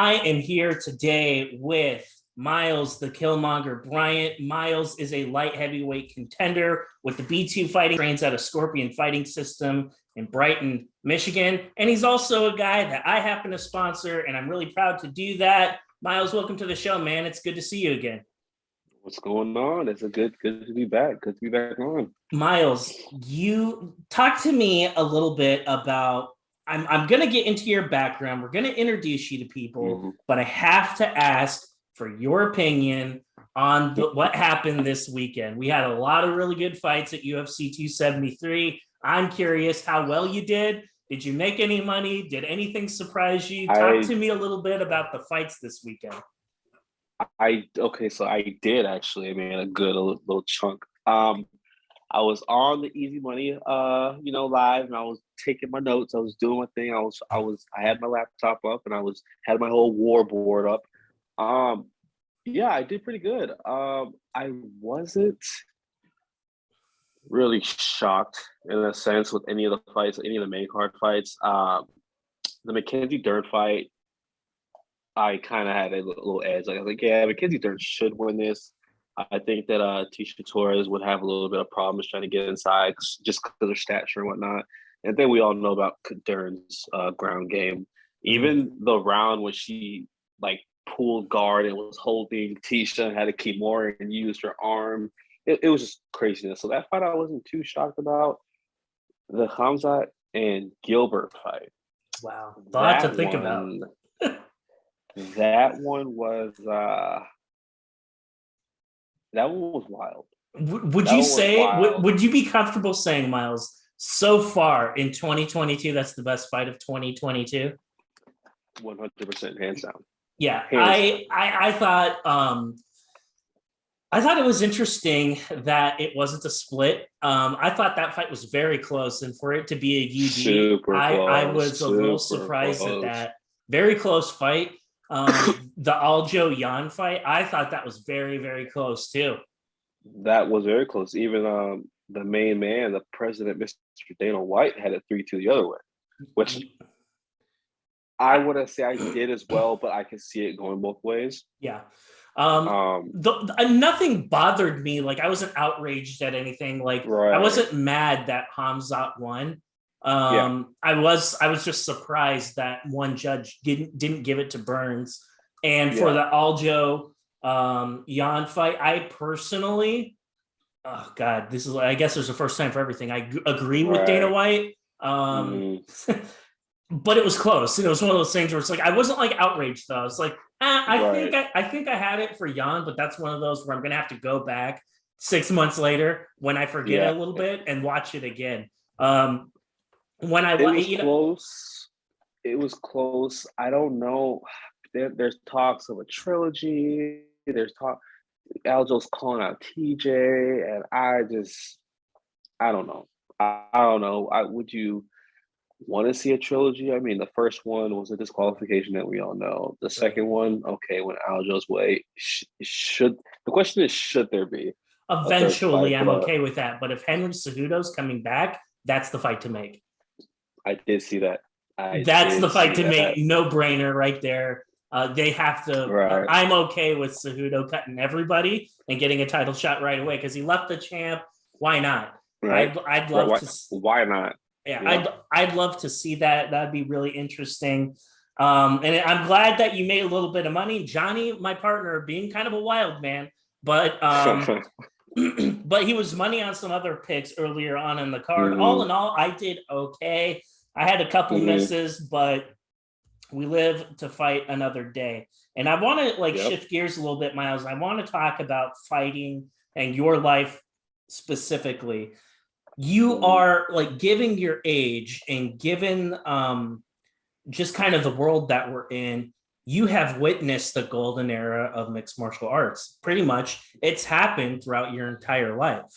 I am here today with Myles the Killmonger Bryant. Myles is a light heavyweight contender with the B2 fighting, trains at a Scorpion fighting system in Brighton, Michigan. And he's also a guy that I happen to sponsor, and I'm really proud to do that. Myles, welcome to the show, man. It's good to see you again. What's going on? It's a good to be back. Good to be back on. Myles, you talk to me a little bit about. I'm going to get into your background. We're going to introduce you to people, but I have to ask for your opinion on what happened this weekend. We had a lot of really good fights at UFC 273. I'm curious how well you did. Did you make any money? Did anything surprise you? Talk to me a little bit about the fights this weekend. So I did actually. I mean, a good little chunk. I was on the Easy Money, live, and I was taking my notes. I was doing my thing. I had my laptop up, and had my whole war board up. Yeah, I did pretty good. I wasn't really shocked in a sense with any of the fights, any of the main card fights. The Mackenzie Dern fight, I kind of had a little edge. I was like, yeah, Mackenzie Dern should win this. I think that Tisha Torres would have a little bit of problems trying to get inside just because of her stature and whatnot. And then we all know about Dern's ground game. Even the round when she pulled guard and was holding Tisha and had to keep more and used her arm, it was just craziness. So that fight I wasn't too shocked about. The Khamzat and Gilbert fight. Wow, a lot to think about. That one was wild. Would you be comfortable saying, Myles, so far in 2022, that's the best fight of 2022? 100% hands down. Yeah, I thought it was interesting that it wasn't a split. I thought that fight was very close, and for it to be a UD, I was a little surprised at that. Very close fight. The Aljo Yan fight, I thought that was very, very close too. That was very close. Even the main man, the president, Mr. Dana White, had it 3-2 the other way, which I wouldn't say I did as well, but I can see it going both ways. Yeah. Nothing bothered me. I wasn't outraged at anything. I wasn't mad that Khamzat won. I was just surprised that one judge didn't give it to Burns. And for the Aljo Yan fight, I personally, oh God, I guess there's a first time for everything. I agree with Dana White. But it was close. It was one of those things where it's I wasn't outraged though. I was I think I had it for Yan, but that's one of those where I'm gonna have to go back 6 months later when I forget a little bit and watch it again. Close. It was close. I don't know. There's talks of a trilogy. There's talk. Aljo's calling out TJ, and I don't know. I don't know. Would you want to see a trilogy? I mean, the first one was a disqualification that we all know. The second one, okay, when Aljo's way, should the question is, should there be? Eventually, I'm okay with that. But if Henry Cejudo's coming back, that's the fight to make. I did see that. That's the fight to make. No brainer right there. They have to. I'm okay with Cejudo cutting everybody and getting a title shot right away because he left the champ. Why not? Right. I'd love to. Why not? Yeah, I'd love to see that. That'd be really interesting. And I'm glad that you made a little bit of money. Johnny, my partner, being kind of a wild man, but but he was money on some other picks earlier on in the card. All in all, I did okay. I had a couple misses, but we live to fight another day. And I want to shift gears a little bit, Myles. I want to talk about fighting and your life specifically. You are given your age and given just kind of the world that we're in, you have witnessed the golden era of mixed martial arts. Pretty much it's happened throughout your entire life.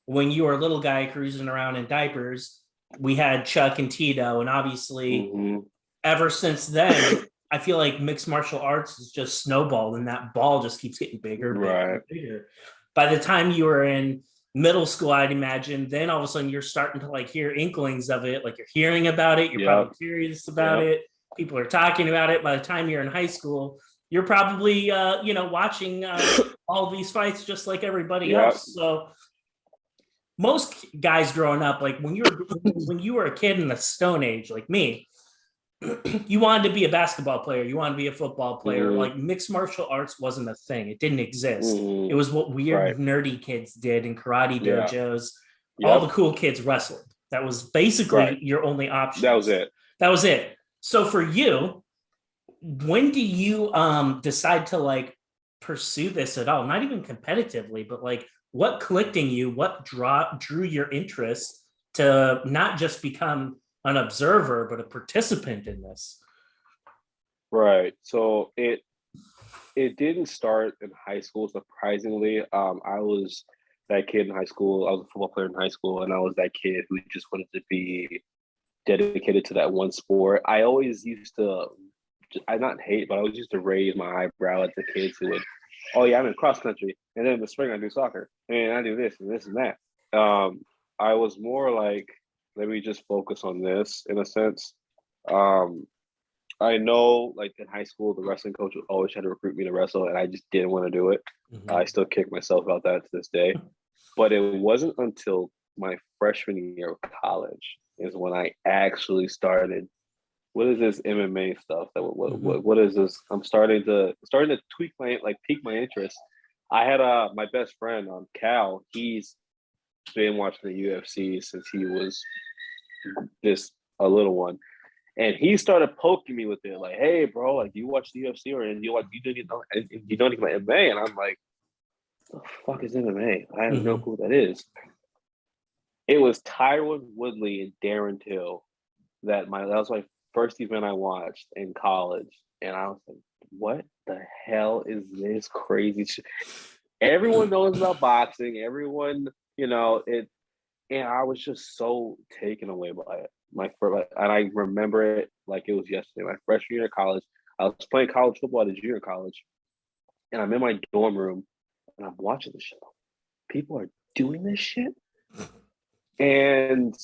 When you were a little guy cruising around in diapers, we had Chuck and Tito, and obviously ever since then, I feel like mixed martial arts is just snowballed, and that ball just keeps getting bigger, and bigger. By the time you were in middle school, I'd imagine, then all of a sudden you're starting to hear inklings of it. You're hearing about it. You're probably curious about it. people are talking about it. By the time you're in high school, you're probably watching all these fights just like everybody Yeah. else. So most guys growing up, like when you were a kid in the Stone Age, like me, you wanted to be a basketball player, you wanted to be a football player. Mm-hmm. Like mixed martial arts wasn't a thing; it didn't exist. Mm-hmm. It was what weird Right. nerdy kids did in karate Yeah. dojos. All the Yep. cool kids wrestled. That was basically Right. your only That was options. it. That was it. So for you, when do you decide to like pursue this at all? Not even competitively, but like what clicked in you, what drew your interest to not just become an observer but a participant in this? Right. So it didn't start in high school, surprisingly. I was that kid in high school. I was a football player in high school, and I was that kid who just wanted to be dedicated to that one sport. I always used to, I not hate, but I always used to raise my eyebrow at the kids who would, oh yeah, I'm in cross country, and then in the spring I do soccer, and I do this and this and that. I was more like, let me just focus on this in a sense. Um, I know, like in high school, the wrestling coach would always try to recruit me to wrestle, and I just didn't want to do it. I still kick myself about that to this day. But it wasn't until my freshman year of college is when I actually started. What is this MMA stuff? What is this? I'm starting to tweak my pique my interest. I had my best friend Cal. He's been watching the UFC since he was this a little one. And he started poking me with it, like, "Hey, bro, like, you watch the UFC or you don't even MMA?" And I'm like, "The fuck is MMA? I have no clue what that is." It was Tyron Woodley and Darren Till that was my first event I watched in college, and I was like, "What the hell is this crazy shit?" Everyone knows about boxing. Everyone, it, and I was just so taken away by it. And I remember it like it was yesterday. My freshman year of college, I was playing college football at junior college, and I'm in my dorm room, and I'm watching this shit. People are doing this shit, and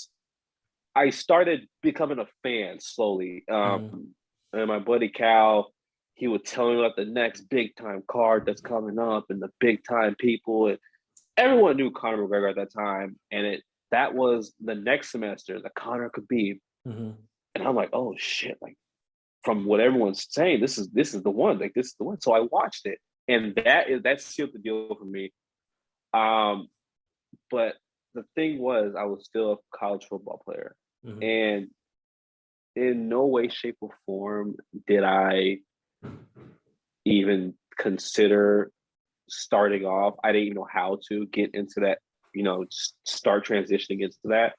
I started becoming a fan slowly. And my buddy Cal, he would tell me about the next big time card that's coming up and the big time people. And everyone knew Conor McGregor at that time, and that was the next semester, the Conor Khabib. And I'm like, oh shit! Like from what everyone's saying, this is the one. Like this is the one. So I watched it, and that sealed the deal for me. But the thing was, I was still a college football player, and in no way, shape, or form did I even consider starting off. I didn't even know how to get into that, start transitioning into that.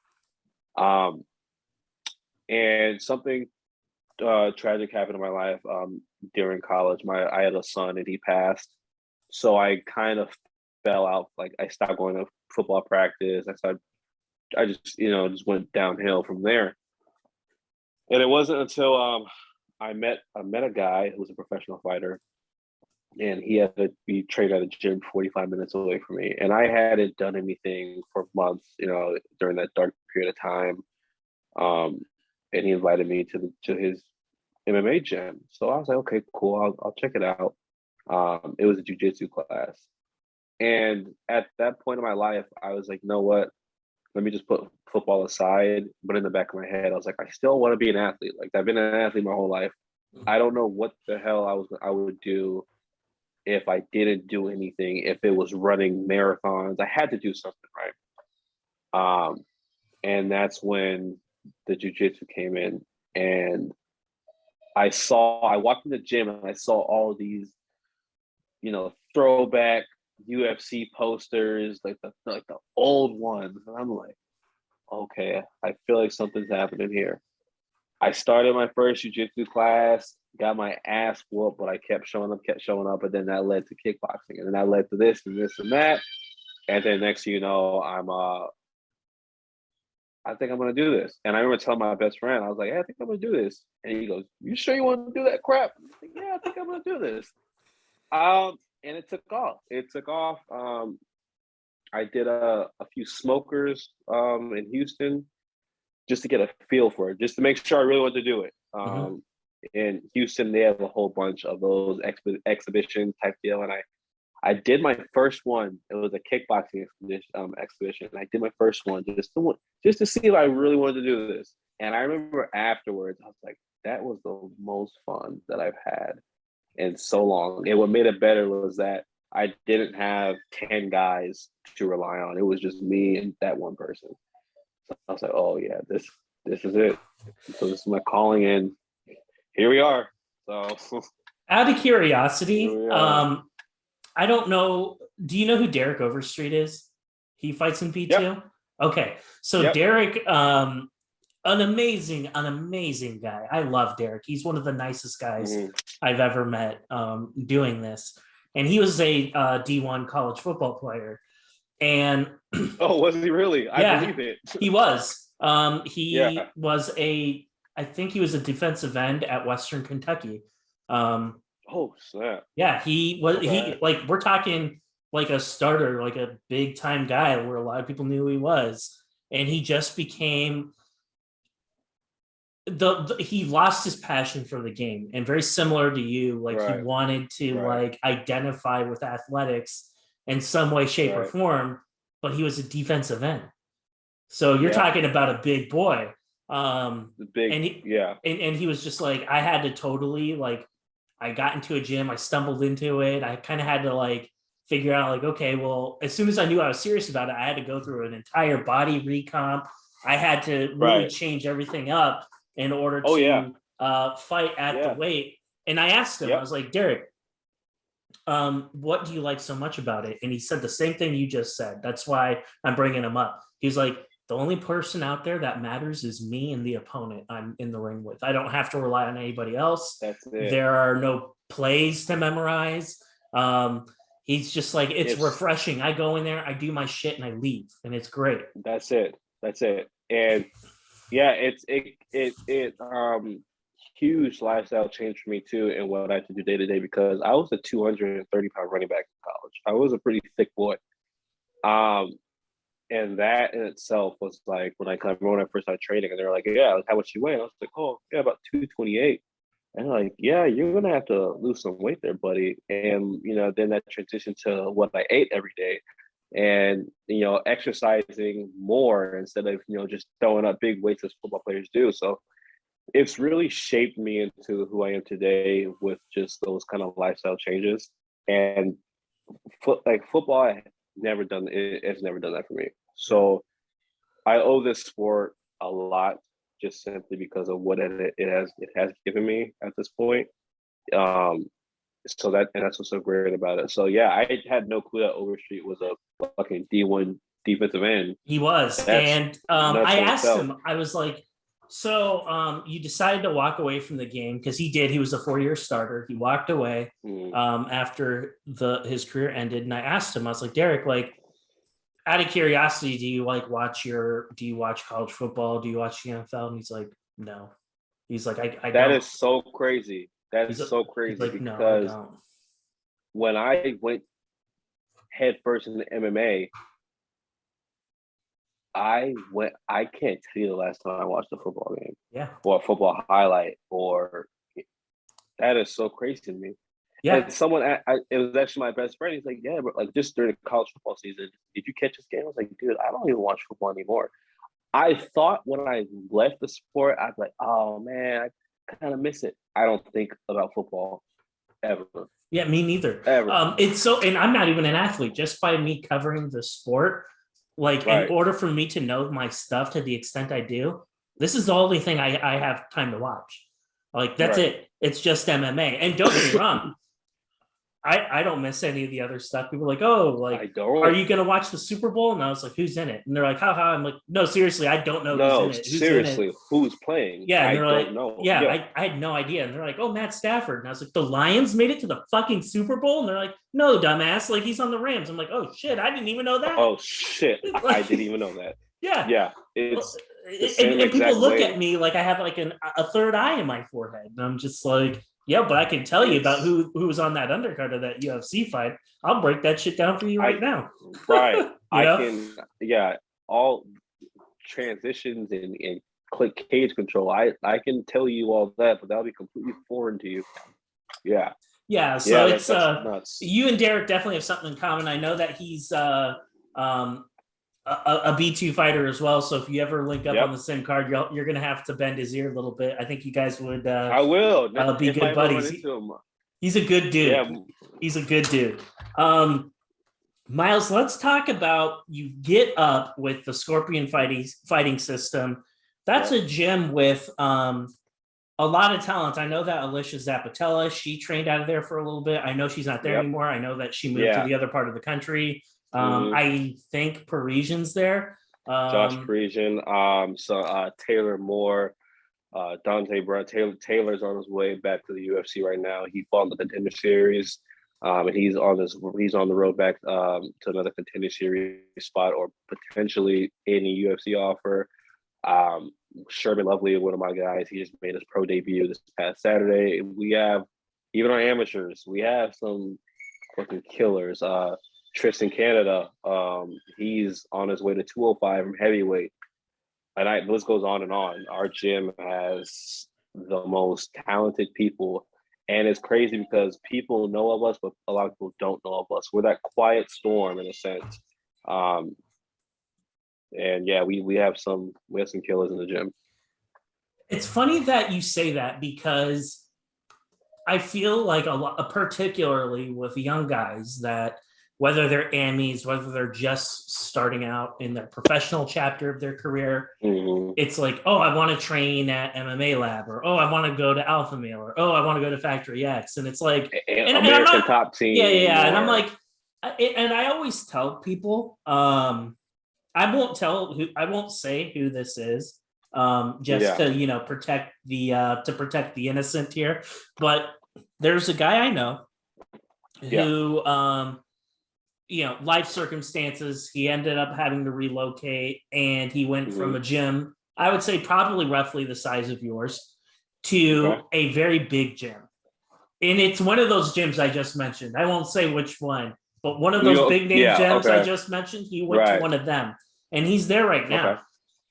And something tragic happened in my life during college. I had a son and he passed. So I kind of fell out. Like I stopped going to football practice. I just went downhill from there. And it wasn't until I met a guy who was a professional fighter, and he had to be trained at a gym 45 minutes away from me. And I hadn't done anything for months, during that dark period of time. And he invited me to his MMA gym. So I was like, okay, cool, I'll check it out. It was a jiu-jitsu class. And at that point in my life, I was like, you know what? Let me just put football aside. But in the back of my head, I was like, I still want to be an athlete. Like I've been an athlete my whole life. I don't know what the hell I would do if I didn't do anything. If it was running marathons, I had to do something, right? And that's when the jiu-jitsu came in, and I walked in the gym and I saw all these, throwback UFC posters, like the old ones. And I'm like, okay, I feel like something's happening here. I started my first jiu-jitsu class, got my ass whooped, but I kept showing up, and then that led to kickboxing, and then that led to this and this and that. And then next thing you know, I think I'm gonna do this. And I remember telling my best friend, I was like, hey, I think I'm gonna do this. And he goes, you sure you want to do that crap? I was like, yeah, I think I'm gonna do this. And it took off. I did a few smokers in Houston just to get a feel for it, just to make sure I really want to do it. in Houston, they have a whole bunch of those exhibition type deal, and I did my first one. It was a kickboxing exhibition. I did my first one just to see if I really wanted to do this. And I remember afterwards, I was like, that was the most fun that I've had in so long. And what made it better was that I didn't have 10 guys to rely on. It was just me and that one person. So I was like, oh yeah, this is it. So this is my calling, and here we are. So out of curiosity, I don't know. Do you know who Derek Overstreet is? He fights in P2. Yep. Okay, so Derek, an amazing guy. I love Derek. He's one of the nicest guys I've ever met doing this. And he was a D1 college football player. And oh, wasn't he really? I believe it. He was. He was I think he was a defensive end at Western Kentucky. Oh snap! Yeah, he was. He like we're talking like a starter, like a big time guy, where a lot of people knew who he was, and he just became he lost his passion for the game, and very similar to you, like he wanted to like identify with athletics in some way, shape, or form, but he was a defensive end. So you're talking about a big boy, and he was just like, I had to totally like. I got into a gym, I stumbled into it. I kind of had to like figure out like, okay, well, as soon as I knew I was serious about it, I had to go through an entire body recomp. I had to really change everything up in order to fight at the weight. And I asked him, I was like, Derek, what do you like so much about it? And he said the same thing you just said. That's why I'm bringing him up. He's like, the only person out there that matters is me and the opponent I'm in the ring with. I don't have to rely on anybody else. That's it. There are no plays to memorize. He's just like, it's refreshing. I go in there, I do my shit, and I leave, and it's great. That's it. And yeah, it's huge lifestyle change for me too, and what I have to do day to day, because I was a 230-pound running back in college. I was a pretty thick boy. And that in itself was like when I first started training, and they're like, yeah, like, how much you weigh? And I was like, oh, yeah, about 228. And they're like, yeah, you're going to have to lose some weight there, buddy. And, then that transition to what I ate every day and, exercising more instead of, just throwing up big weights as football players do. So it's really shaped me into who I am today with just those kind of lifestyle changes. And football has never done that for me. So I owe this sport a lot, just simply because of what it has given me at this point. So that's what's so great about it. So yeah, I had no clue that Overstreet was a fucking D1 defensive end. He was, and I asked him. I was like, so you decided to walk away from the game, because he did. He was a 4-year starter. He walked away after his career ended, and I asked him. I was like, Derek, like, out of curiosity, do you watch college football? Do you watch the NFL? And he's like, no. He's like, I that don't. Is so crazy. That is so crazy, like, because no, when I went head first into MMA, I can't tell you the last time I watched a football game. Yeah. Or a football highlight, or that is so crazy to me. Yeah. And someone, it was actually my best friend. He's like, yeah, but like just during the college football season, did you catch this game? I was like, dude, I don't even watch football anymore. I thought when I left the sport, I'd be like, oh man, I kind of miss it. I don't think about football ever. Yeah, me neither. Ever. It's so, and I'm not even an athlete. Just by me covering the sport, like in order for me to know my stuff to the extent I do, this is the only thing I have time to watch. Like that's it. It's just MMA. And don't get me wrong, I don't miss any of the other stuff. People are like, oh, like, are you gonna watch the Super Bowl? And I was like, who's in it? And they're like, haha. I'm like, no, seriously, I don't know who's in it. Seriously, who's playing? Yeah, and they're I like, don't know. Yeah, I had no idea. And they're like, oh, Matt Stafford. And I was like, the Lions made it to the fucking Super Bowl? And they're like, no, dumbass, like he's on the Rams. I'm like, oh shit, I didn't even know that. Oh shit, I didn't even know that. Yeah. It's and people look at me like I have like a third eye in my forehead, and I'm just like, yeah, but I can tell you about who was on that undercard of that UFC fight. I'll break that shit down for you right now. Right. I can, all transitions and click cage control. I can tell you all that, but that'll be completely foreign to you. Yeah. Yeah, so it's that's nuts. you and Derek definitely have something in common. I know that he's um a B2 fighter as well. So if you ever link up on the same card, you're gonna have to bend his ear a little bit. I think you guys would. I will be if good I buddies. He's a good dude. Yeah. He's a good dude. Myles, let's talk about you get up with the Scorpion fighting system. That's a gym with a lot of talent. I know that Alicia Zapatella, she trained out of there for a little bit. I know she's not there anymore. I know that she moved to the other part of the country. I think Parisian's there. Josh Parisian, Taylor Moore, Dante Brown. Taylor's on his way back to the UFC right now. He fought in the Contender Series, and he's on the road back to another Contender Series spot or potentially any UFC offer. Sherman Lovely, one of my guys, he just made his pro debut this past Saturday. We have, even our amateurs, we have some fucking killers. Tristan Canada, he's on his way to 205 from heavyweight. And the list goes on and on. Our gym has the most talented people. And it's crazy because people know of us, but a lot of people don't know of us. We're that quiet storm in a sense. And yeah, we have some killers in the gym. It's funny that you say that because I feel like particularly with young guys, that whether they're AMIs, whether they're just starting out in their professional chapter of their career, it's like, oh, I want to train at MMA Lab, or oh, I want to go to Alpha Male, or oh, I want to go to Factory X, and it's like American Top Team. Yeah, and I'm like, and I always tell people, I won't say who this is, just to protect the innocent here. But there's a guy I know who, life circumstances, he ended up having to relocate, and he went from a gym, I would say probably roughly the size of yours, to a very big gym. And it's one of those gyms I just mentioned. I won't say which one, but one of those big name gyms I just mentioned, he went to one of them. And he's there right now.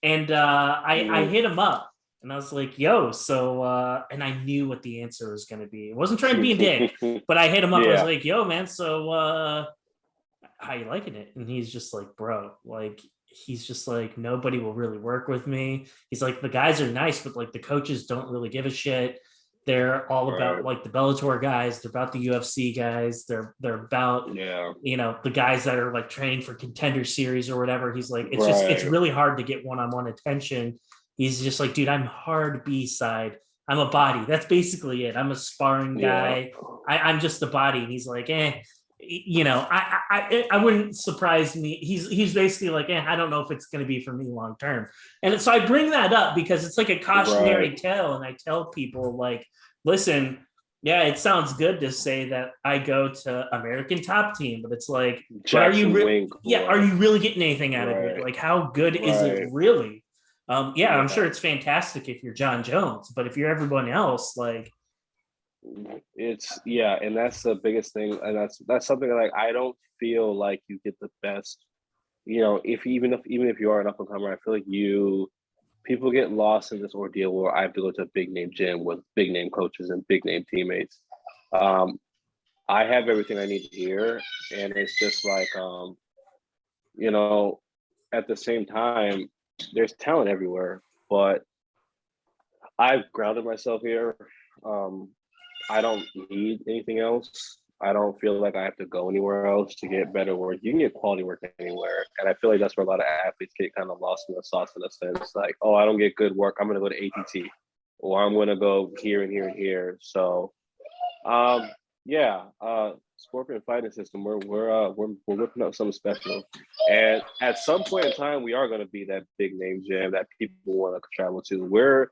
And I hit him up, and I was like, yo, so, and I knew what the answer was going to be. I wasn't trying to be a dick, but I hit him up. I was like, yo, man, so how you liking it? And he's just like, bro, like, he's just like, nobody will really work with me. He's like, the guys are nice, but like the coaches don't really give a shit. They're all about like the Bellator guys. They're about the UFC guys. They're about, the guys that are like training for Contender Series or whatever. He's like, it's really hard to get one-on-one attention. He's just like, dude, I'm hard B-side. I'm a body. That's basically it. I'm a sparring guy. I'm just a body. And he's like, I wouldn't surprise me. He's basically like, I don't know if it's going to be for me long term. And so I bring that up because it's like a cautionary tale, and I tell people, like, listen, yeah, it sounds good to say that I go to American Top Team, but it's like, are you really getting anything out of it? Like, how good is it really? I'm sure it's fantastic if you're John Jones, but if you're everyone else, like, and that's the biggest thing, and that's something like I don't feel like you get the best, even if you are an up and comer, I feel like people get lost in this ordeal where I have to go to a big name gym with big name coaches and big name teammates. I have everything I need here, and it's just like at the same time, there's talent everywhere, but I've grounded myself here. I don't need anything else. I don't feel like I have to go anywhere else to get better work. You can get quality work anywhere. And I feel like that's where a lot of athletes get kind of lost in the sauce in a sense. Like, oh, I don't get good work, I'm going to go to ATT. Or I'm going to go here and here and here. So, Scorpion Fighting System, we're whipping up something special. And at some point in time, we are going to be that big name gym that people want to travel to.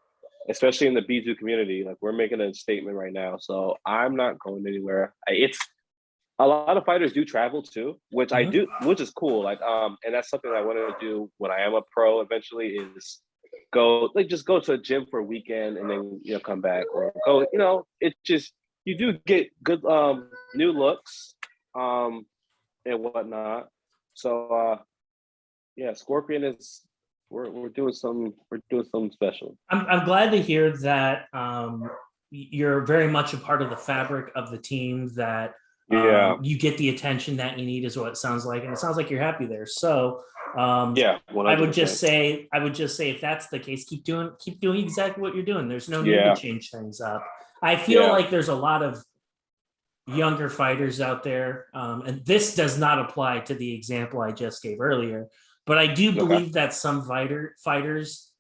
Especially in the B2 community, like, we're making a statement right now. So I'm not going anywhere. It's a lot of fighters do travel too, which I do, which is cool. Like, and that's something I want to do when I am a pro eventually, is just go to a gym for a weekend and then, come back, or go, it's just, you do get good, new looks, and whatnot. So, Scorpion is we're doing something special. I'm glad to hear that you're very much a part of the fabric of the team, that Yeah, you get the attention that you need, is what it sounds like. And it sounds like you're happy there. So yeah, I would 100%. just say, if that's the case, keep doing exactly what you're doing. There's no need to Yeah, change things up. I feel yeah, like there's a lot of younger fighters out there, and this does not apply to the example I just gave earlier, but I do okay. believe that some fighters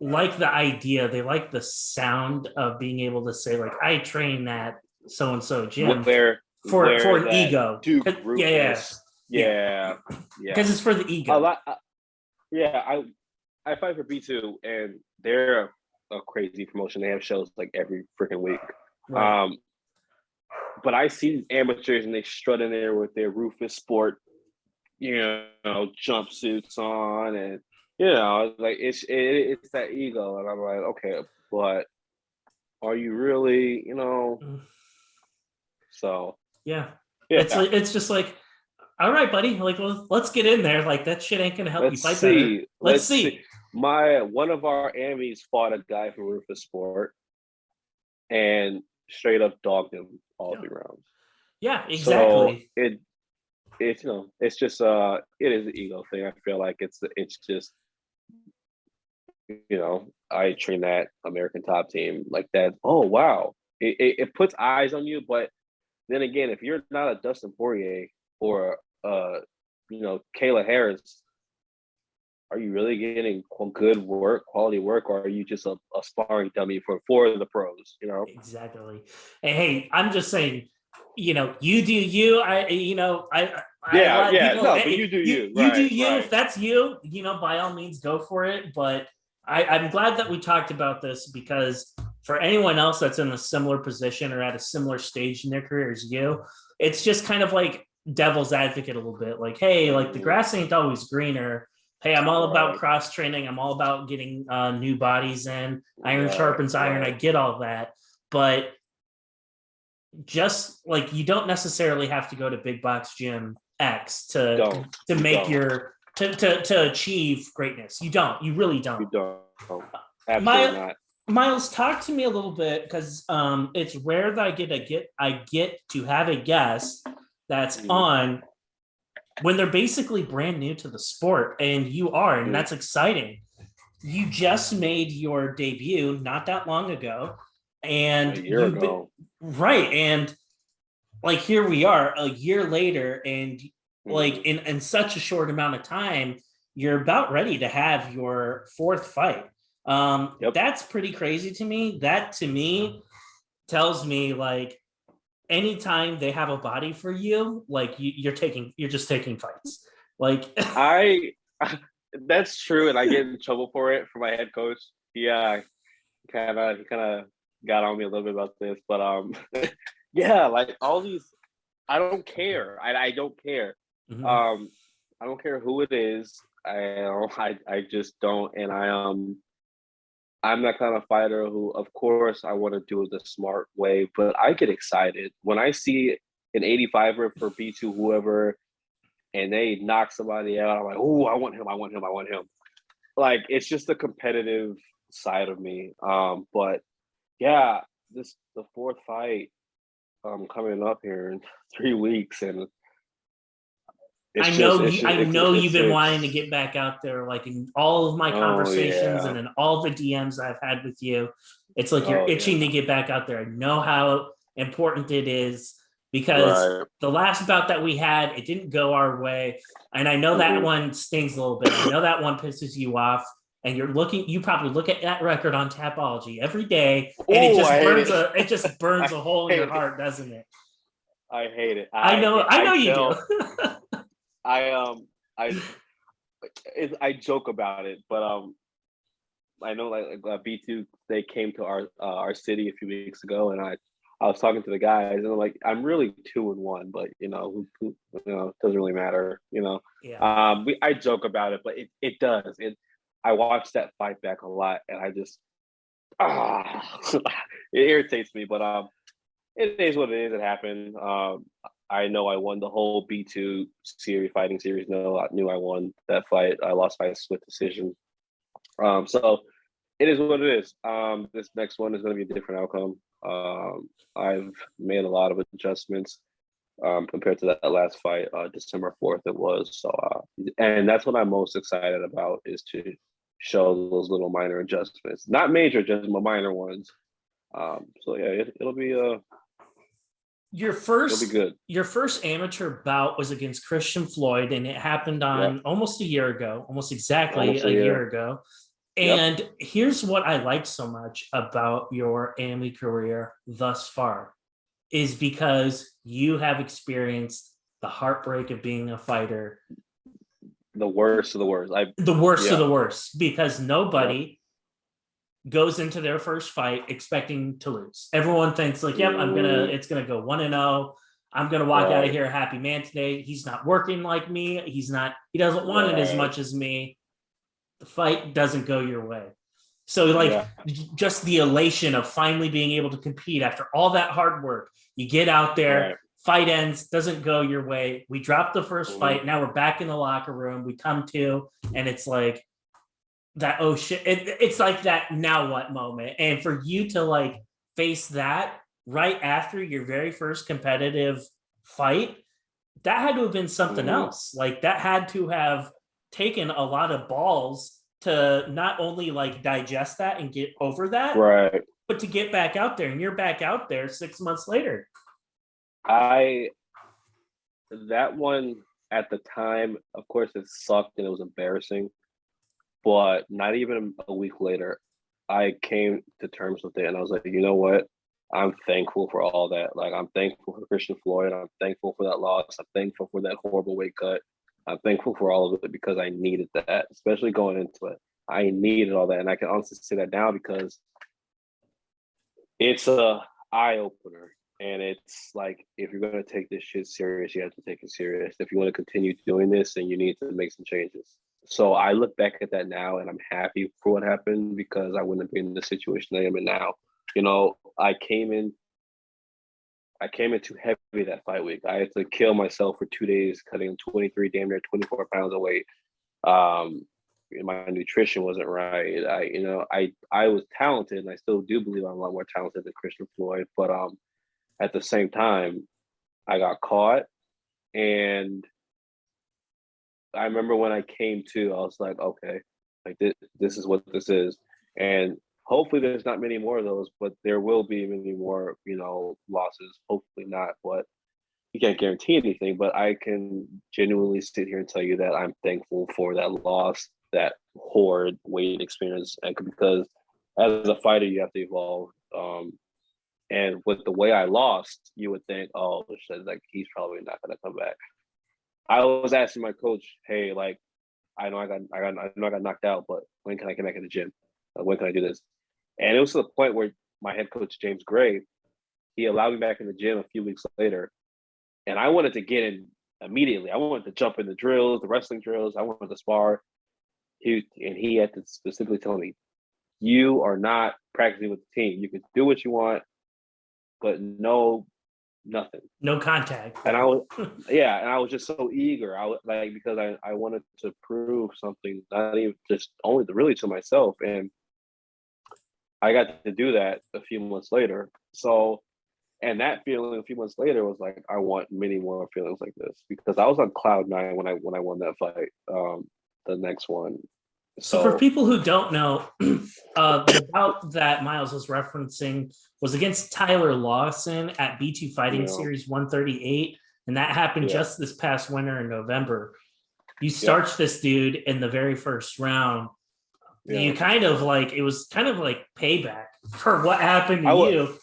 like the idea, they like the sound of being able to say, like, I train at so and so gym for Where an that ego. Duke Yeah, Rufus, yeah, yeah, yeah, because it's for the a ego. lot. Yeah, I fight for B2, and they're a crazy promotion. They have shows like every freaking week. Right. Um, but I see amateurs and they strut in there with their Rufus Sport, jumpsuits on, and like it's that ego, and I'm like, okay, but are you really, So Yeah. yeah, It's just like, all right, buddy, like, let's get in there. Like, that shit ain't gonna help you let's fight better. see, Let's let's see. see. One of our amies fought a guy from Rufus Sport and straight up dogged him all Yeah. 3 rounds. Yeah, So exactly. it's it's just it is an ego thing. I feel like it's just I train that American top team like that. Oh wow, it puts eyes on you. But then again, if you're not a Dustin Poirier or Kayla Harris, are you really getting good work, quality work, or are you just a sparring dummy for the pros? Exactly. And hey, I'm just saying, you do you. I Yeah, let yeah, people, no, but you hey, do you, you do right, you. If right. that's you, by all means, go for it. But I'm glad that we talked about this, because for anyone else that's in a similar position or at a similar stage in their career as you, it's just kind of like devil's advocate a little bit. Like, hey, like, the Mhm. grass ain't always greener. Hey, I'm all about Right, cross training. I'm all about getting new bodies in. Iron right, sharpens iron. I right. get all that. But just like, you don't necessarily have to go to big box gym X You to don't. You make don't. your to achieve greatness. You don't. You really You don't. don't. Absolutely My not. Myles, talk to me a little bit, because it's rare that I get to have a guest that's Mhm, on when they're basically brand new to the sport, and you are, and mhm. that's exciting. You just made your debut not that long ago, A and year ago. right, and like, here we are a year later, and like, Mhm. in such a short amount of time, you're about ready to have your fourth fight. Yep. That's pretty crazy to me. That, to me, tells me, like, anytime they have a body for you, like, you're just taking fights, like. I that's true, and I get in trouble for it for my head coach. Yeah, he kind of got on me a little bit about this, but yeah, like all these, I don't care. I don't care. Mhm. Um, I don't care who it is. I just don't, and I'm that kind of fighter who, of course, I want to do it the smart way, but I get excited when I see an 85er for B2 whoever, and they knock somebody out. I'm like, oh, I want him, I want him, I want him. Like, it's just a competitive side of me. But yeah, the fourth fight coming up here in 3 weeks, and it's just it's just I know you've been wanting to it's get back out there, like, in all of my oh conversations yeah, and in all the DMs I've had with you. It's like you're oh itching to yeah, get back out there. I know how important it is, because right. the last bout that we had, it didn't go our way. And I know that Mm-hmm. one stings a little bit. I know that one pisses you off. And you probably look at that record on Tapology every day, and Oh, I hate it. it just burns I a hole in your hate it. heart, doesn't it? I hate it. I know I you do. tell I I I joke about it, but I know like B2 they came to our city a few weeks ago, and I was talking to the guys, and I'm like, I'm really 2-1, but it doesn't really matter. Yeah. I joke about it, but it does. I watched that fight back a lot, and I just it irritates me, but it is what it is. It happened. I know I won the whole B2 fighting series. No, I knew I won that fight. I lost by a split decision. So it is what it is. This next one is going to be a different outcome. I've made a lot of adjustments compared to that last fight, December 4th it was. So, and that's what I'm most excited about, is to show those little minor adjustments. Not major, just minor ones. So yeah, it'll be Your it'll be good. amateur bout was against Christian Floyd, and it happened on almost a year ago, almost exactly Almost a year ago. Yep. And here's what I like so much about your AME career thus far, is because you have experienced the heartbreak of being a fighter. The worst of the worst. The worst of the worst, because nobody goes into their first fight expecting to lose. Everyone thinks like, yep, it's gonna go 1-0. I'm gonna walk out of here a happy man today. He's not working like me. He doesn't want it as much as me. The fight doesn't go your way. So like just the elation of finally being able to compete after all that hard work. You get out there, fight ends, doesn't go your way. We dropped the first fight. Now we're back in the locker room. We come to, and it's like that, oh shit. It's like that now what moment. And for you to like face that right after your very first competitive fight, that had to have been something else. Like that had to have taken a lot of balls to not only like digest that and get over that, but to get back out there. And you're back out there 6 months later. That one at the time, of course, it sucked and it was embarrassing. But not even a week later, I came to terms with it, and I was like, you know what? I'm thankful for all that. Like, I'm thankful for Christian Floyd. I'm thankful for that loss. I'm thankful for that horrible weight cut. I'm thankful for all of it, because I needed that, especially going into it. I needed all that. And I can honestly say that now, because it's a eye opener. And it's like, if you're going to take this shit serious, you have to take it serious. If you want to continue doing this, then you need to make some changes. So I look back at that now, and I'm happy for what happened, because I wouldn't have been in the situation I am in now. You know, I came in too heavy that fight week. I had to kill myself for 2 days, cutting 23, damn near 24 pounds of weight. My nutrition wasn't right. I was talented, and I still do believe I'm a lot more talented than Christian Floyd. But at the same time, I got caught, and I remember when I came to, I was like, okay, like this is what this is. And hopefully there's not many more of those, but there will be many more, losses. Hopefully not, but you can't guarantee anything. But I can genuinely sit here and tell you that I'm thankful for that loss, that horrid weight experience, because as a fighter, you have to evolve. And with the way I lost, you would think, oh, like he's probably not going to come back. I was asking my coach, hey, like, I know I got knocked out, but when can I get back in the gym? When can I do this? And it was to the point where my head coach, James Gray, he allowed me back in the gym a few weeks later. And I wanted to get in immediately. I wanted to jump in the drills, the wrestling drills. I wanted to spar. He had to specifically tell me, you are not practicing with the team. You can do what you want, but nothing. No contact. And I was just so eager. I was like, because I wanted to prove something, not even just only really to myself. And I got to do that a few months later. So, and that feeling a few months later was like, I want many more feelings like this, because I was on cloud 9 when I won that fight. The next one. So for people who don't know, the bout that Myles was referencing was against Tyler Lawson at B2 Fighting Series 138. And that happened just this past winter in November. You starched this dude in the very first round. You kind of like, it was kind of like payback for what happened to you.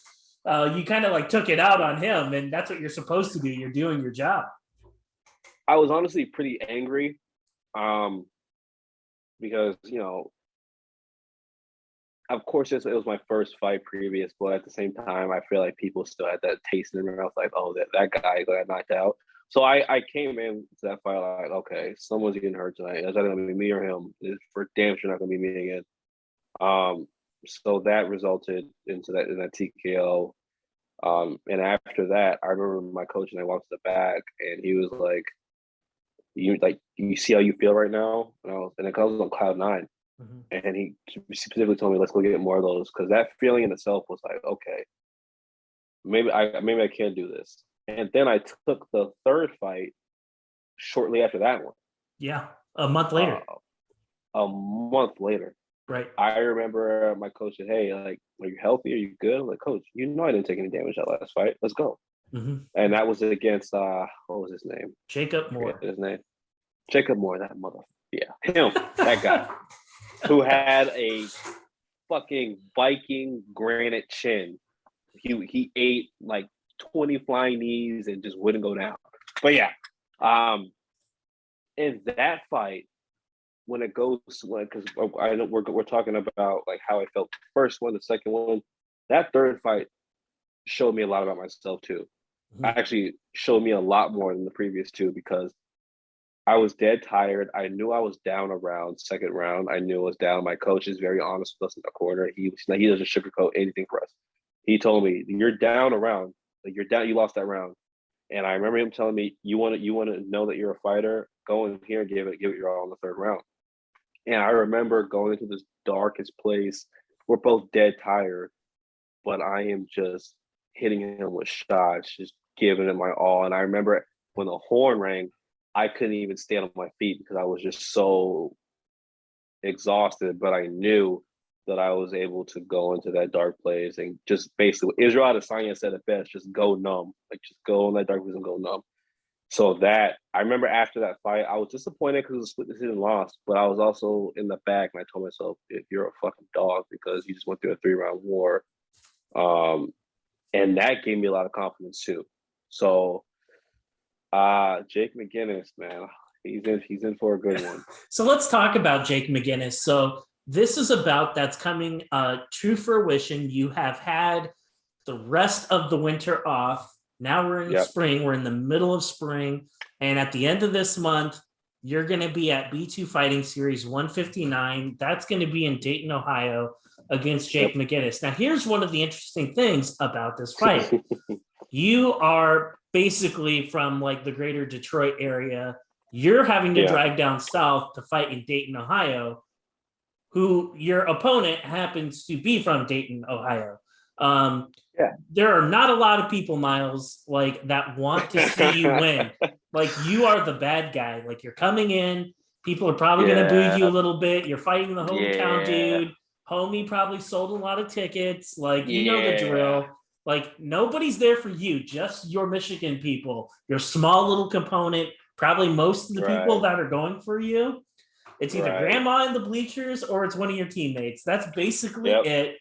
You kind of like took it out on him, and that's what you're supposed to do. You're doing your job. I was honestly pretty angry. Because, of course, it was my first fight previous, but at the same time, I feel like people still had that taste in their mouth, like, oh, that guy got knocked out. So I came in to that fight like, okay, someone's getting hurt tonight. It's either going to be me or him. It's for damn sure not going to be me again. So that resulted in that TKO. And after that, I remember my coach and I walked to the back, and he was like, you see how you feel right now?" And I was on cloud nine, Mhm. and he specifically told me, "Let's go get more of those," because that feeling in itself was like, okay, maybe I can do this. And then I took the third fight shortly after that one, Yeah, a month uh, later. a month later. Right. I remember my coach said, "Hey, like, are you healthy? Are you good?" I'm like, "Coach, you know I didn't take any damage that last fight. Let's go." Mhm. And that was against what was his name? Jacob I forget Moore. his name. Jacob Moore, that mother. Yeah, him, that guy who had a fucking Viking granite chin. He ate like 20 flying knees and just wouldn't go down. But yeah, um, in that fight, when it goes, because I know we're talking about like how I felt the first one, the second one, that third fight showed me a lot about myself too. Mhm. Actually, showed me a lot more than the previous two because I was dead tired. I knew I was down around second round. I knew I was down. My coach is very honest with us in the corner. He doesn't sugarcoat anything for us. He told me, "You're down around. Like, you're down. You lost that round." And I remember him telling me, "You want to know that you're a fighter? Go in here and give it your all in the third round." And I remember going into this darkest place. We're both dead tired, but I am just hitting him with shots, just giving it my all. And I remember when the horn rang, I couldn't even stand on my feet because I was just so exhausted. But I knew that I was able to go into that dark place and just basically, Israel Adesanya said it best: just go numb, like just go in that dark place and go numb. So that I remember after that fight, I was disappointed because it was a split decision loss, but I was also in the back and I told myself, if you're a fucking dog because you just went through a 3 round war. Um, and that gave me a lot of confidence too. So Jake McGinnis, man, he's in for a good one. So let's talk about Jake McGinnis. So this is a bout that's coming to fruition. You have had the rest of the winter off. Now we're in Yep. spring. We're in the middle of spring. And at the end of this month, you're going to be at B2 Fighting Series 159. That's going to be in Dayton, Ohio against Jake Yep. McGinnis. Now, here's one of the interesting things about this fight. You are basically from like the greater Detroit area. You're having to Yeah. drive down south to fight in Dayton, Ohio, who your opponent happens to be from Dayton, Ohio. Yeah. There are not a lot of people, Myles, like that want to see you win. Like you are the bad guy. Like you're coming in, people are probably going to boo you a Yeah. little bit. You're fighting the hometown Yeah. dude. Homie probably sold a lot of tickets. Like you know the Yeah. drill. Like nobody's there for you, just your Michigan people, your small little component. Probably most of the people Right. that are going for you, it's either Right. grandma in the bleachers or it's one of your teammates. That's basically Yep. it.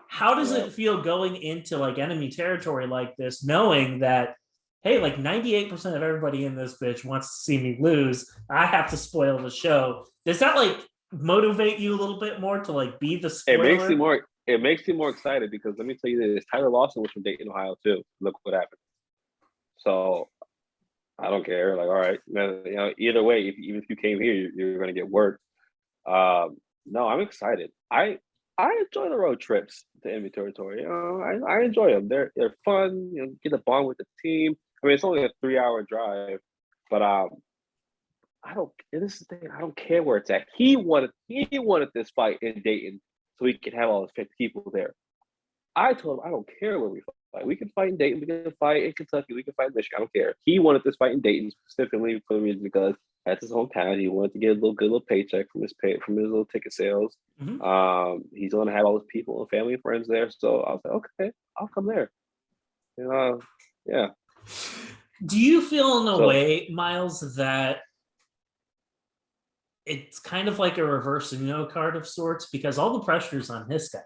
How does Yep. it feel going into like enemy territory like this, knowing that, hey, like 98% of everybody in this bitch wants to see me lose? I have to spoil the show. Does that like motivate you a little bit more to like be the It makes me spoiler? more. It makes me more excited because let me tell you this: Tyler Lawson was from Dayton, Ohio, too. Look what happened. So I don't care. Like, all right, man, either way, even if you came here, you're going to get work. No, I'm excited. I enjoy the road trips to enemy territory. I enjoy them. They're fun. Get a bond with the team. I mean, it's only a 3 hour drive, but I don't. This is the thing. I don't care where it's at. He wanted this fight in Dayton so he could have all his people there. I told him I don't care where we fight. We can fight in Dayton. We can fight in Kentucky. We can fight in Michigan. I don't care. He wanted this fight in Dayton specifically for the reason because that's his hometown. He wanted to get a good little paycheck from his little ticket sales. Mm-hmm. He's going to have all his people and family and friends there. So I was like, okay, I'll come there. Yeah. Do you feel in a So way, Myles, that it's kind of like a reverse Uno card of sorts because all the pressure's on this guy.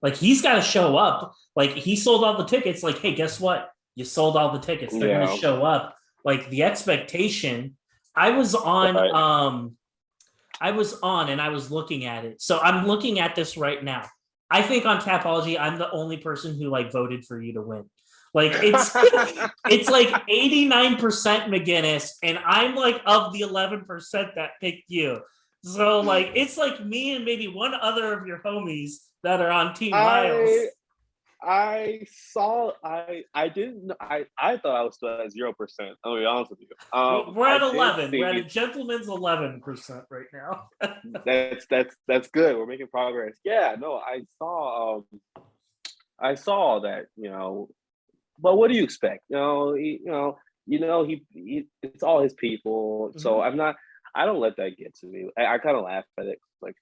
Like he's got to show up. Like he sold all the tickets. Like, hey, guess what? You sold all the tickets. They're gonna yeah, show up. Like the expectation. I was on right. I was on and I was looking at it. So I'm looking at this right now. I think on Tapology, I'm the only person who like voted for you to win. Like it's like 89% McGinnis, and I'm like of the 11% that picked you. So like it's like me and maybe one other of your homies that are on Team Myles. I I didn't I thought I was still at 0%. I'll be honest with you. We're I at did 11. We're at see a gentleman's 11% right now. that's good. We're making progress. Yeah, no, I saw that, but what do you expect? He it's all his people. So Mhm. I don't let that get to me. I kind of laugh at it, like,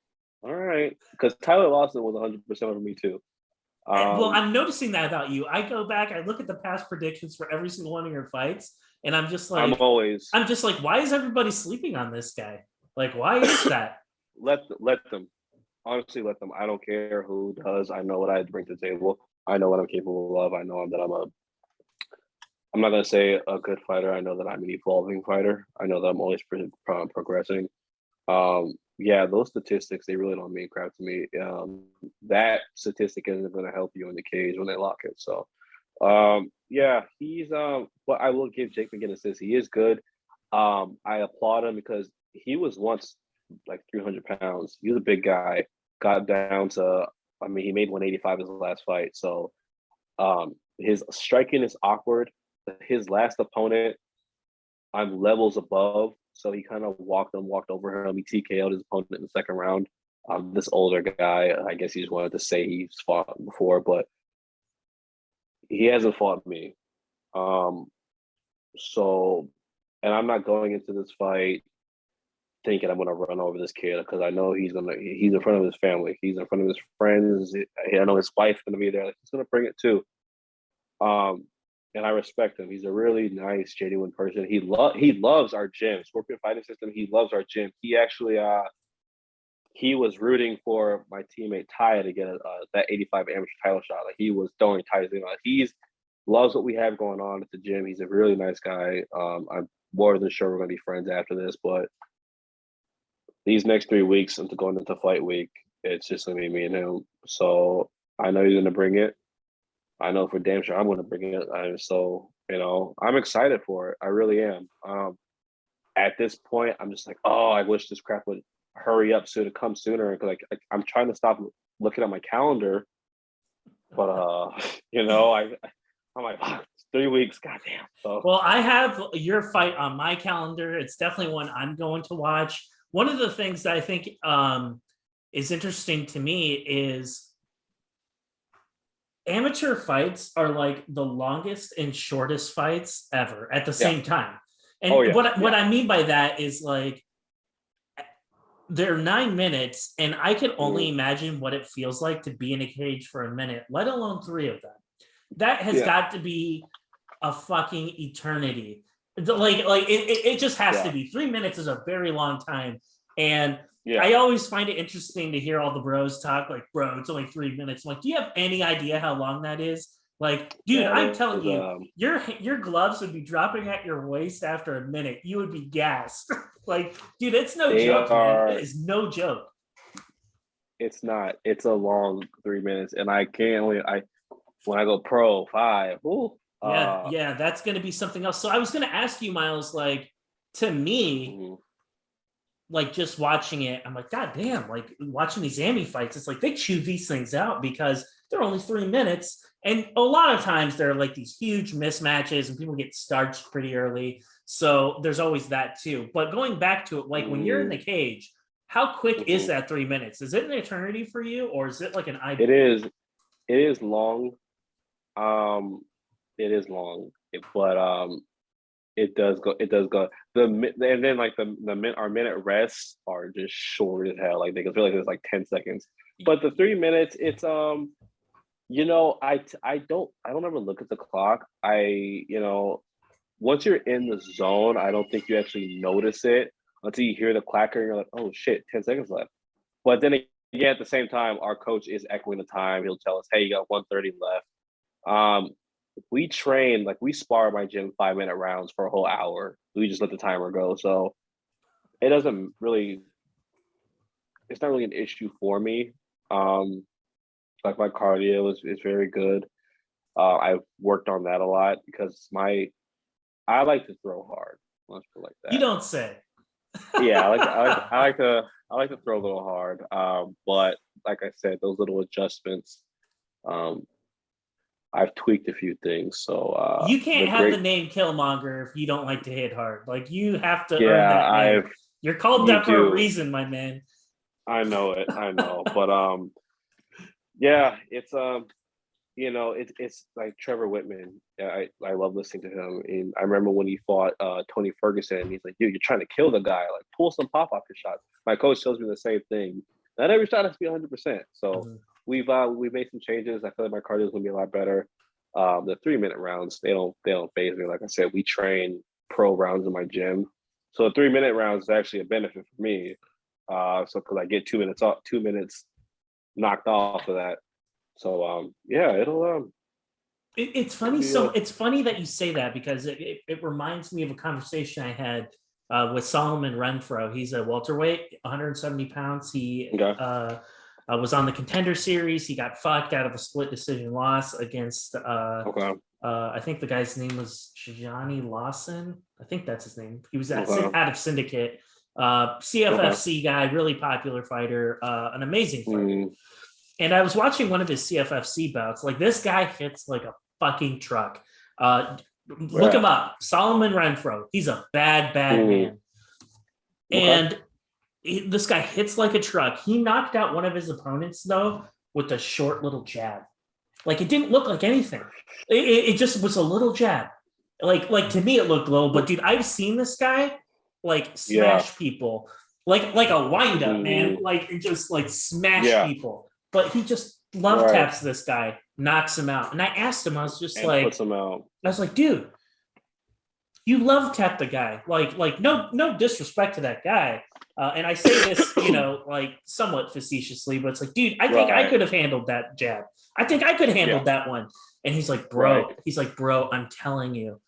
all right, because Tyler Lawson was 100% over me too. Well, Um, I'm noticing that about you. I go back, I look at the past predictions for every single one of your fights, and I'm always I'm just like, why is everybody sleeping on this guy? Like, why is that? let them, honestly, let them. I don't care who does. I know what I bring to the table. I know what I'm capable of. I know that I'm not gonna say a good fighter. I know that I'm an evolving fighter. I know that I'm always progressing. Yeah, those statistics, they really don't mean crap to me. That statistic isn't going to help you in the cage when they lock it. So, yeah, he's but I will give Jake McGinnis this. He is good. I applaud him because he was once like 300 pounds. He was a big guy. Got down to, I mean, he made 185 his last fight. So, his striking is awkward. His last opponent, I'm levels above. So he kind of walked over him. He TKO'd his opponent in the second round. This older guy, I guess he just wanted to say he's fought before, but he hasn't fought me. Um, so, and I'm not going into this fight thinking I'm going to run over this kid because I know he's in front of his family. He's in front of his friends. I know his wife's going to be there. Like, he's going to bring it too. Um, and I respect him. He's a really nice, genuine person. He loves our gym, Scorpion Fighting System. He loves our gym. He actually he was rooting for my teammate Ty to get that 85 amateur title shot. Like, he was throwing Ty's in. He's loves what we have going on at the gym. He's a really nice guy. I'm more than sure we're gonna be friends after this. But these next 3 weeks into going into fight week, it's just gonna be me and him. So I know he's gonna bring it. I know for damn sure I'm going to bring it. I'm excited for it. I really am. At this point, I'm just like, oh, I wish this crap would hurry up soon to come sooner. Because I'm trying to stop looking at my calendar, but I'm like, oh, it's 3 weeks, goddamn. So Well, I have your fight on my calendar. It's definitely one I'm going to watch. One of the things that I think is interesting to me is amateur fights are like the longest and shortest fights ever at the yeah, same time. oh And yeah, what yeah. I mean by that is like they're 9 minutes, and I can only Mhm. imagine what it feels like to be in a cage for a minute, let alone three of them. That has Yeah, got to be a fucking eternity. It just has to yeah, be. 3 minutes is a very long time. And yeah. I always find it interesting to hear all the bros talk like, bro, it's only 3 minutes. I'm like, do you have any idea how long that is? Like, dude, Man, I'm it telling was you, your gloves would be dropping at your waist after a minute. You would be gassed. Like, dude, it's no they joke, man. It are. is no joke. It's not. It's a long 3 minutes, and I can't only. I when I go pro 5. Ooh, Yeah, that's gonna be something else. So I was gonna ask you, Myles, like to me, mhm. like just watching it, I'm like, God damn, like watching these Amy fights, it's like they chew these things out because they're only 3 minutes. And a lot of times there are like these huge mismatches and people get starched pretty early. So there's always that too. But going back to it, like when you're in the Mm, cage, how quick is mhm. that 3 minutes? Is it an eternity for you, or is it like an It eyeball? is. It is long. Um, it is long, but it does go. It does go. And then like our minute rests are just short as hell. Like they can feel like it's like 10 seconds. But the 3 minutes, it's I don't ever look at the clock. Once you're in the zone, I don't think you actually notice it until you hear the clacker and you're like, oh shit, 10 seconds left. But then again, at the same time, our coach is echoing the time. He'll tell us, hey, you got 130 left. Um, we train, like we spar at my gym 5 minute rounds for a whole hour. We just let the timer go. So it doesn't really, it's not really an issue for me. Um, like my cardio is very good. I've worked on that a lot because I like to throw hard. Let's put it like You that. don't say. Yeah, I like to throw a little hard. But like I said, those little adjustments, um, I've tweaked a few things. So You can't have the name Killmonger if you don't like to hit hard. Like you have to earn yeah, that name. You're called you that for a do. reason, my man. I know it. I know. But yeah, it's like Trevor Whitman. I love listening to him. And I remember when he fought Tony Ferguson, he's like, dude, you're trying to kill the guy. Like, pull some pop off your shots. My coach tells me the same thing. Not every shot has to be 100%. So we've made some changes. I feel like my cardio is gonna be a lot better. The 3-minute rounds, they don't phase me. Like I said, we train pro rounds in my gym. So the 3-minute rounds is actually a benefit for me. So because I get 2 minutes knocked off of that. So yeah, it'll It's funny. So it's funny that you say that because it reminds me of a conversation I had with Solomon Renfro. He's a welterweight, 170 pounds. He was on the Contender Series. He got fucked out of a split decision loss against I think the guy's name was Johnny Lawson. I think that's his name. He was out of Syndicate. CFFC guy, really popular fighter, an amazing fighter. And I was watching one of his CFFC bouts. Like, this guy hits like a fucking truck. Look him up, Solomon Renfro. He's a bad man. And this guy hits like a truck. He knocked out one of his opponents though with a short little jab. Like, it didn't look like anything. It just was a little jab. Like to me it looked low, but dude, I've seen this guy like smash people like a windup, man. Like, it just like smash people. But he just love taps this guy, knocks him out. And I asked him, I was just like, puts him out. I was like, dude, you love tap the guy. Like no disrespect to that guy. And I say this, like somewhat facetiously, but it's like, dude, I think I could have handled that jab. I think I could have handled that one. And he's like, bro, I'm telling you,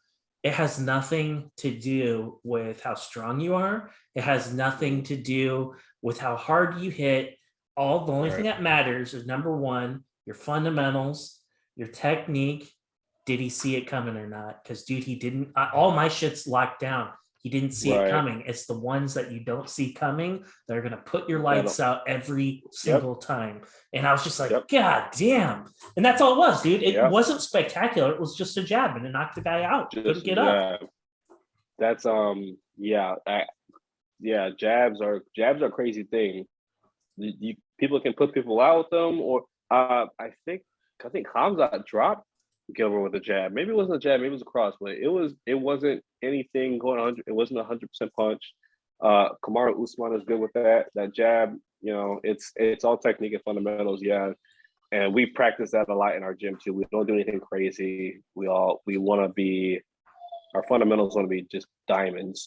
it has nothing to do with how strong you are. It has nothing to do with how hard you hit. The only thing that matters is, number one, your fundamentals, your technique. Did he see it coming or not? Because, dude, he didn't. All my shit's locked down. He didn't see it coming. It's the ones that you don't see coming that are going to put your lights out every single time. And I was just like, God damn. And that's all it was, dude. It wasn't spectacular. It was just a jab, and it knocked the guy out. Couldn't get up. That's jabs are a crazy thing. People can put people out with them, or I think Hamzat dropped Gilbert with a jab. Maybe it wasn't a jab, maybe it was a cross, but it wasn't anything going on. It wasn't 100% punch. Kamaru Usman is good with that jab. It's all technique and fundamentals, and we practice that a lot in our gym too. We don't do anything crazy. We want to be, our fundamentals want to be just diamonds.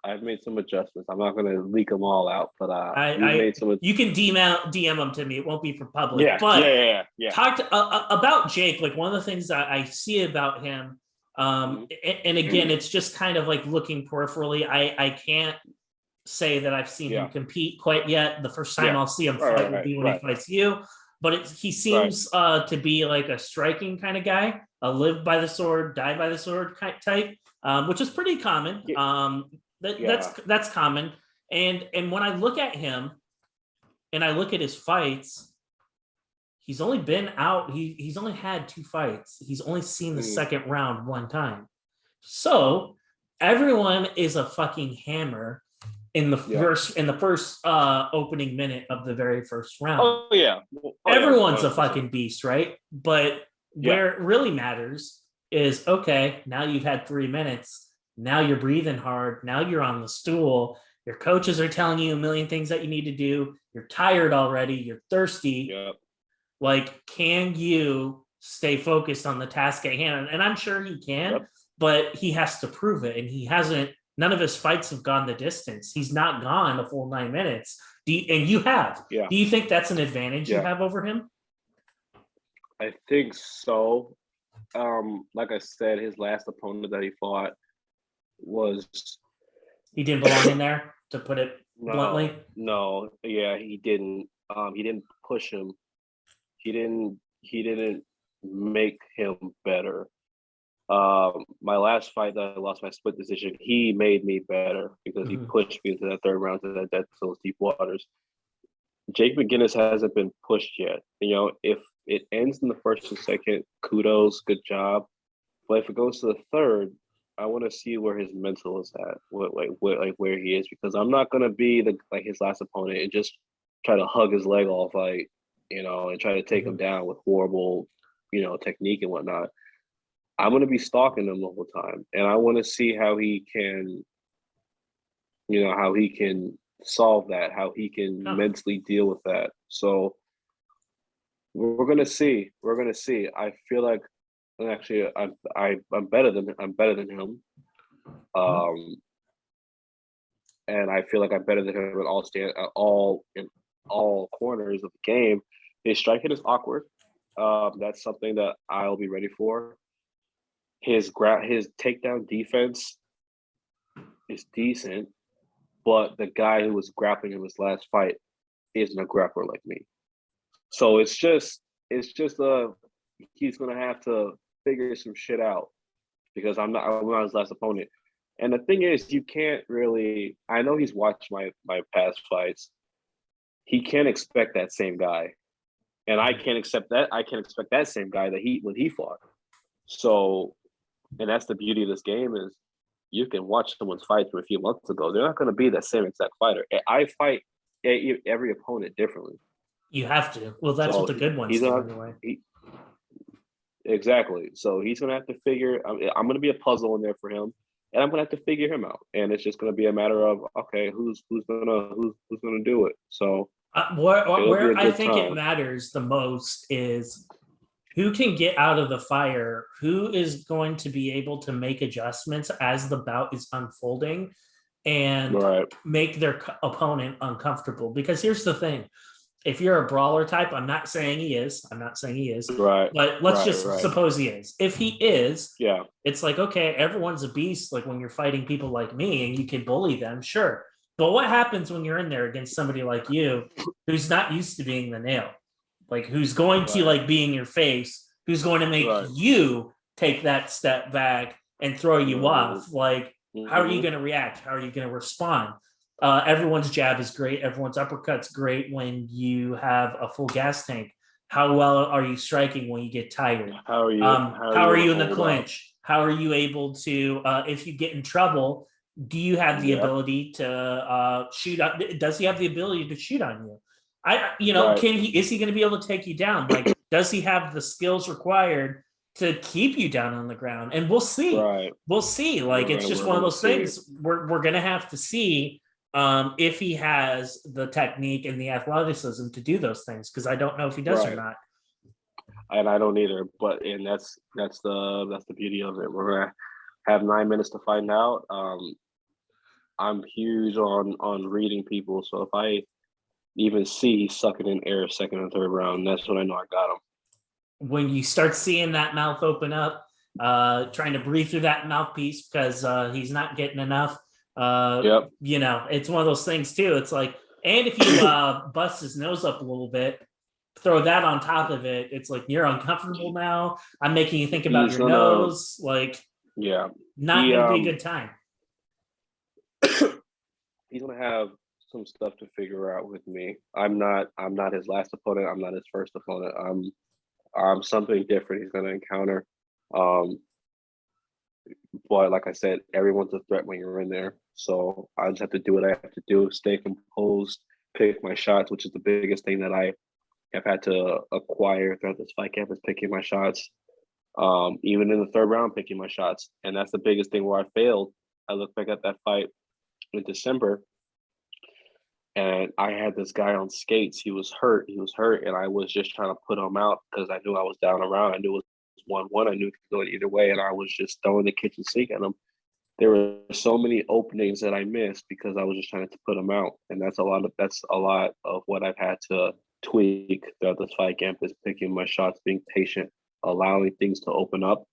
I've made some adjustments. I'm not going to leak them all out, but made some. You can DM them to me. It won't be for public. Yeah. Talk about Jake. Like, one of the things I see about him, and again, it's just kind of like looking peripherally. I can't say that I've seen him compete quite yet. The first time I'll see him fight will be when he fights you. But he seems to be like a striking kind of guy, a live by the sword, die by the sword type, which is pretty common. That's common. And when I look at him and I look at his fights, he's only been out. He's only had 2 fights. He's only seen the second round 1 time. So everyone is a fucking hammer in the first opening minute of the very first round. Everyone's a fucking beast, right? But where it really matters is, okay, now you've had 3 minutes. Now you're breathing hard. Now you're on the stool. Your coaches are telling you a million things that you need to do. You're tired already. You're thirsty. Like, can you stay focused on the task at hand? And I'm sure he can, but he has to prove it. And he hasn't. None of his fights have gone the distance. He's not gone a full 9 minutes. And you have. Do you think that's an advantage you have over him? I think so. Like I said, his last opponent that he fought he didn't belong in there, to put it bluntly. No, he didn't. He didn't push him. He didn't make him better. My last fight that I lost my split decision, he made me better because he pushed me into that 3rd round to those deep waters. Jake McGinnis hasn't been pushed yet. You know, if it ends in the first and second, kudos, good job. But if it goes to the third, I want to see where his mental is at, where he is, because I'm not gonna be his last opponent and just try to hug his leg off, and try to take him down with horrible, technique and whatnot. I'm gonna be stalking him the whole time, and I want to see how he can, solve that, how he can mentally deal with that. So we're gonna see. We're gonna see. I feel like actually I'm better than him. And I feel like I'm better than him in all corners of the game. His striking is awkward. That's something that I'll be ready for. His takedown defense is decent, but the guy who was grappling in his last fight isn't a grappler like me. So it's just he's gonna have to figure some shit out because I'm not his last opponent. And the thing is, you can't really. I know he's watched my past fights. He can't expect that same guy, and I can't accept that. I can't expect that same guy when he fought. So, and that's the beauty of this game is you can watch someone's fight from a few months ago. They're not going to be the same exact fighter. I fight every opponent differently. You have to. Well, that's what the good ones do anyway. Exactly. So he's going to have to figure. I'm going to be a puzzle in there for him, and I'm going to have to figure him out. And it's just going to be a matter of okay, who's gonna do it. So where I think it matters the most is who can get out of the fire, who is going to be able to make adjustments as the bout is unfolding and make their opponent uncomfortable. Because here's the thing. If you're a brawler type, I'm not saying he is. Right. But let's just suppose he is. If he is, yeah, it's like, okay, everyone's a beast. Like when you're fighting people like me and you can bully them, sure. But what happens when you're in there against somebody like you who's not used to being the nail? Like who's going to like be in your face, who's going to make you take that step back and throw you off? Like, how are you going to react? How are you going to respond? Everyone's jab is great. Everyone's uppercut's great when you have a full gas tank. How well are you striking when you get tired? How are you in the clinch? How are you able to, if you get in trouble, do you have the ability to shoot? Does he have the ability to shoot on you? Is he going to be able to take you down? Like, does he have the skills required to keep you down on the ground? And we'll see. We'll see. Like, it's just one of those things we're going to have to see if he has the technique and the athleticism to do those things, because I don't know if he does or not. And I don't either. But that's the beauty of it. We're gonna have 9 minutes to find out. I'm huge on reading people, so if I even see he's sucking in air second and third round, that's when I know I got him. When you start seeing that mouth open up, trying to breathe through that mouthpiece because he's not getting enough. It's one of those things too. It's like, and if you bust his nose up a little bit, throw that on top of it, it's like you're uncomfortable now. I'm making you think about your nose. Like, not gonna be a good time. He's gonna have some stuff to figure out with me. I'm not his last opponent. I'm not his first opponent. I'm something different he's gonna encounter. But like I said, everyone's a threat when you're in there. So I just have to do what I have to do, stay composed, pick my shots, which is the biggest thing that I have had to acquire throughout this fight camp is picking my shots. Even in the third round, picking my shots. And that's the biggest thing where I failed. I look back at that fight in December, and I had this guy on skates. He was hurt, and I was just trying to put him out because I knew I was down around. I knew it was 1-1. I knew it could go either way, and I was just throwing the kitchen sink at him. There were so many openings that I missed because I was just trying to put him out, and that's a lot of what I've had to tweak throughout this fight camp is picking my shots, being patient, allowing things to open up,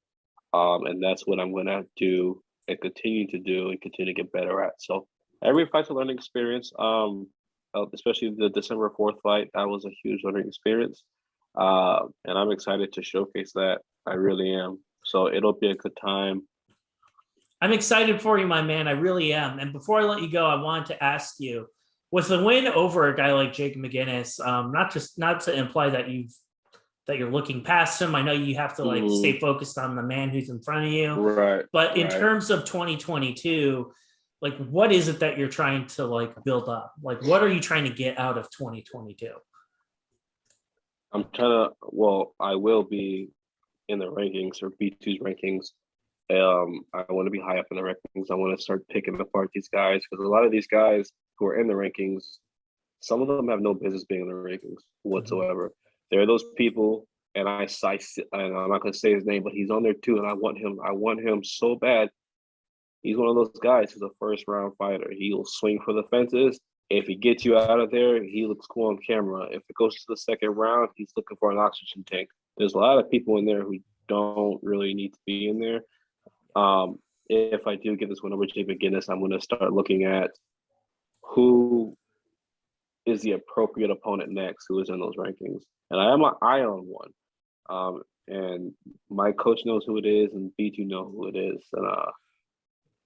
and that's what I'm going to do and continue to do and continue to get better at. So every fight's a learning experience, especially the December 4th fight. That was a huge learning experience, and I'm excited to showcase that. I really am. So it'll be a good time. I'm excited for you, my man. I really am. And before I let you go, I wanted to ask you, with the win over a guy like Jake McGinnis, not to imply that you're looking past him. I know you have to like stay focused on the man who's in front of you. Right. But in terms of 2022, like what is it that you're trying to like build up? Like what are you trying to get out of 2022? I'm trying to. Well, I will be in the rankings or B2's rankings. I want to be high up in the rankings. I want to start picking apart these guys because a lot of these guys who are in the rankings, some of them have no business being in the rankings whatsoever. Mm-hmm. There are those people, and I'm not going to say his name, but he's on there too, and I want him. I want him so bad. He's one of those guys who's a first round fighter. He'll swing for the fences. If he gets you out of there, he looks cool on camera. If it goes to the second round, he's looking for an oxygen tank. There's a lot of people in there who don't really need to be in there. If I do get this win over Jake McGinnis, I'm going to start looking at who is the appropriate opponent next, who is in those rankings. And I have my eye on one. And my coach knows who it is, and B2 know who it is. And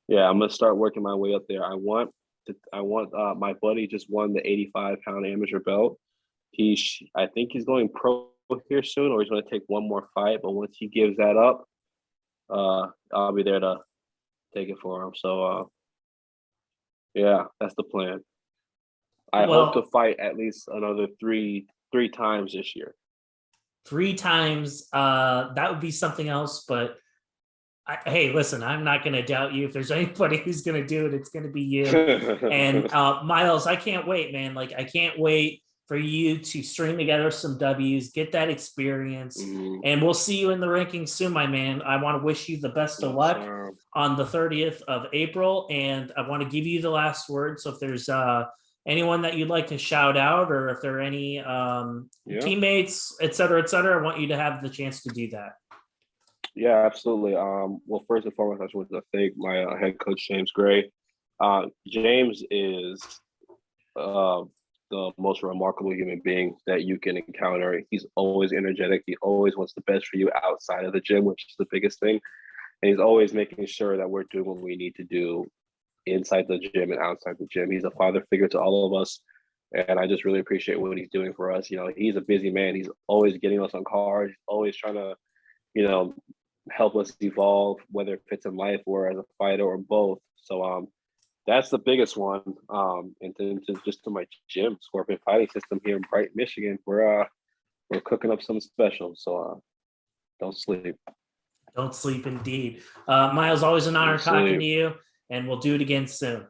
yeah, I'm going to start working my way up there. I want my buddy just won the 85-pound amateur belt. I think he's going pro here soon, or he's going to take one more fight. But once he gives that up, I'll be there to take it for him. So, yeah, that's the plan. I hope to fight at least another three times this year. 3 times, that would be something else. But hey, listen, I'm not going to doubt you. If there's anybody who's going to do it, it's going to be you. And Myles, I can't wait, man. Like, I can't wait for you to string together some W's, get that experience, and we'll see you in the rankings soon, my man. I want to wish you the best of luck on the 30th of April, and I want to give you the last word. So if there's anyone that you'd like to shout out, or if there are any teammates, et cetera, I want you to have the chance to do that. Yeah, absolutely. Well, first and foremost, I just want to thank my head coach, James Gray. James is the most remarkable human being that you can encounter. He's always energetic. He always wants the best for you outside of the gym, which is the biggest thing. And he's always making sure that we're doing what we need to do inside the gym and outside the gym. He's a father figure to all of us. And I just really appreciate what he's doing for us. You know, he's a busy man. He's always getting us on cards, always trying to, help us evolve, whether it's in life or as a fighter or both. So that's the biggest one. And then to my gym, Scorpion Fighting System here in Brighton, Michigan, we're cooking up something special. So don't sleep. Don't sleep, indeed. Myles, always an honor talking to you, and we'll do it again soon.